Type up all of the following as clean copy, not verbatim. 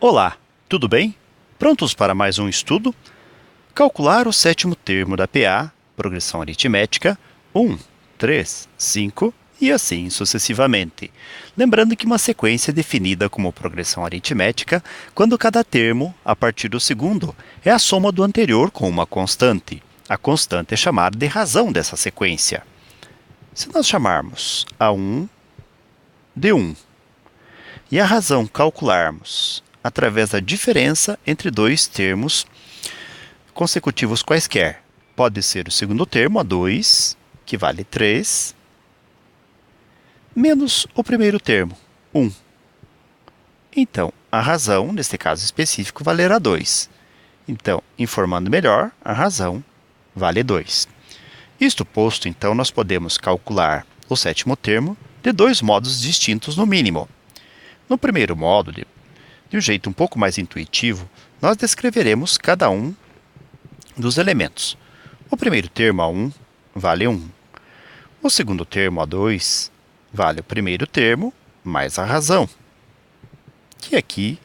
Olá, tudo bem? Prontos para mais um estudo? Calcular o sétimo termo da PA, progressão aritmética, 1, 3, 5 e assim sucessivamente. Lembrando que uma sequência é definida como progressão aritmética quando cada termo, a partir do segundo, é a soma do anterior com uma constante. A constante é chamada de razão dessa sequência. Se nós chamarmos A1 de 1 e a razão calcularmos através da diferença entre dois termos consecutivos quaisquer. Pode ser o segundo termo, A2, que vale 3, menos o primeiro termo, 1. Então, a razão, neste caso específico, valerá 2. Então, informando melhor, a razão vale 2. Isto posto, então, nós podemos calcular o sétimo termo de dois modos distintos no mínimo. No primeiro modo, de um jeito um pouco mais intuitivo, nós descreveremos cada um dos elementos. O primeiro termo, A1, vale 1. O segundo termo, A2, vale o primeiro termo mais a razão, que aqui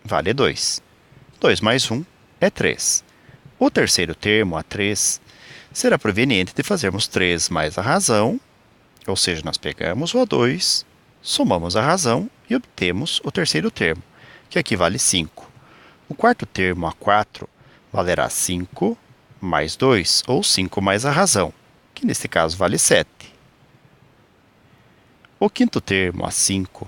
vale 2. 2 mais 1 é 3. O terceiro termo, A3, será proveniente de fazermos 3 mais a razão, ou seja, nós pegamos o A2, somamos a razão e obtemos o terceiro termo, que aqui vale 5. O quarto termo, A4, valerá 5 mais 2, ou 5 mais a razão, que neste caso vale 7. O quinto termo, A5,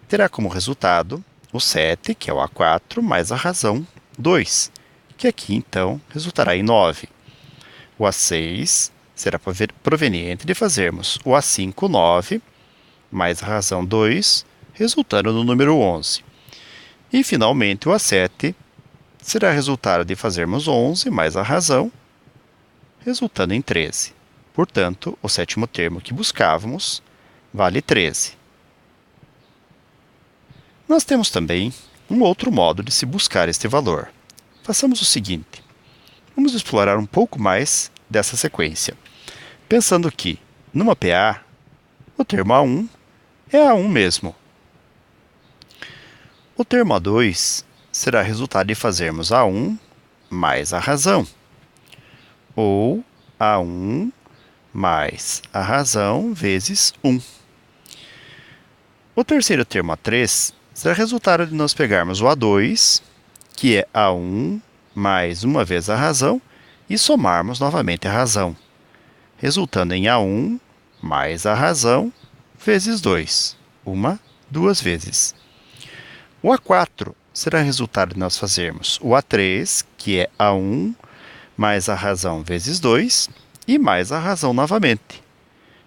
terá como resultado o 7, que é o A4, mais a razão, 2, que aqui então resultará em 9. O A6 será proveniente de fazermos o A5, 9, mais a razão 2, resultando no número 11. E, finalmente, o A7 será resultado de fazermos 11 mais a razão, resultando em 13. Portanto, o sétimo termo que buscávamos vale 13. Nós temos também um outro modo de se buscar este valor. Façamos o seguinte. Vamos explorar um pouco mais dessa sequência, pensando que, numa PA, o termo A1 é A1 mesmo. O termo A2 será resultado de fazermos A1 mais a razão, ou A1 mais a razão vezes 1. O terceiro termo A3 será resultado de nós pegarmos o A2, que é A1 mais uma vez a razão, e somarmos novamente a razão, resultando em A1 mais a razão vezes 2, duas vezes. O A4 será resultado de nós fazermos o A3, que é A1 mais a razão vezes 2, e mais a razão novamente,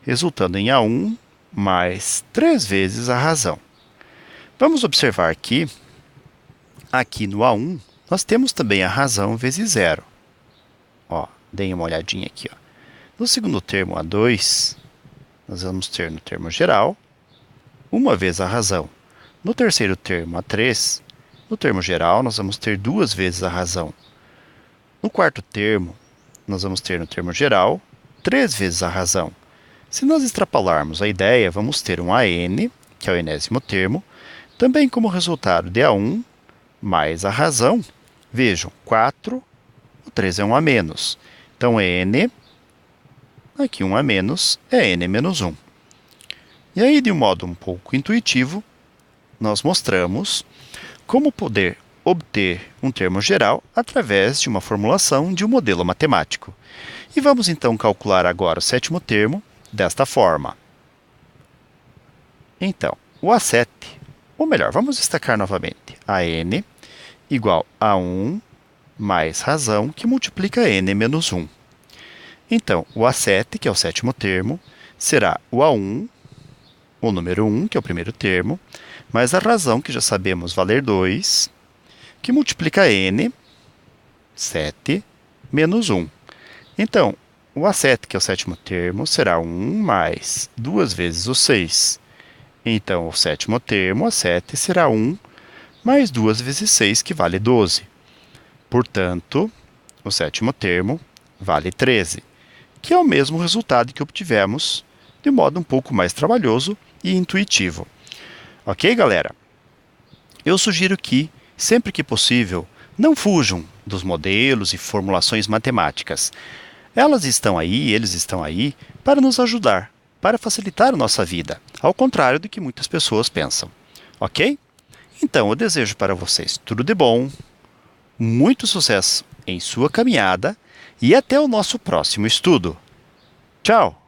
resultando em A1 mais 3 vezes a razão. Vamos observar que, aqui no A1, nós temos também a razão vezes 0. Deem uma olhadinha aqui. No segundo termo, A2, nós vamos ter no termo geral, uma vez a razão. No terceiro termo, A3, no termo geral, nós vamos ter 2 vezes a razão. No quarto termo, nós vamos ter no termo geral 3 vezes a razão. Se nós extrapolarmos a ideia, vamos ter um AN, que é o enésimo termo, também como resultado de A1 mais a razão. Vejam, 4, o 3 é um a menos. Então, N, aqui um a menos, é N menos 1. E aí, de um modo um pouco intuitivo, nós mostramos como poder obter um termo geral através de uma formulação de um modelo matemático. E vamos então calcular agora o sétimo termo desta forma. Então, o A7, ou melhor, vamos destacar novamente, AN igual a 1 mais razão que multiplica N menos 1. Então, o A7, que é o sétimo termo, será o A1, o número 1, que é o primeiro termo, mais a razão, que já sabemos valer 2, que multiplica N, 7, menos 1. Então, o A7, que é o sétimo termo, será 1 mais 2 vezes o 6. Então, o sétimo termo, A7, será 1 mais 2 vezes 6, que vale 12. Portanto, o sétimo termo vale 13, que é o mesmo resultado que obtivemos de modo um pouco mais trabalhoso e intuitivo. Ok, galera? eu sugiro que, sempre que possível, não fujam dos modelos e formulações matemáticas. Elas estão aí, eles estão aí, para nos ajudar, para facilitar a nossa vida, ao contrário do que muitas pessoas pensam. Ok? Então, eu desejo para vocês tudo de bom, muito sucesso em sua caminhada e até o nosso próximo estudo. Tchau!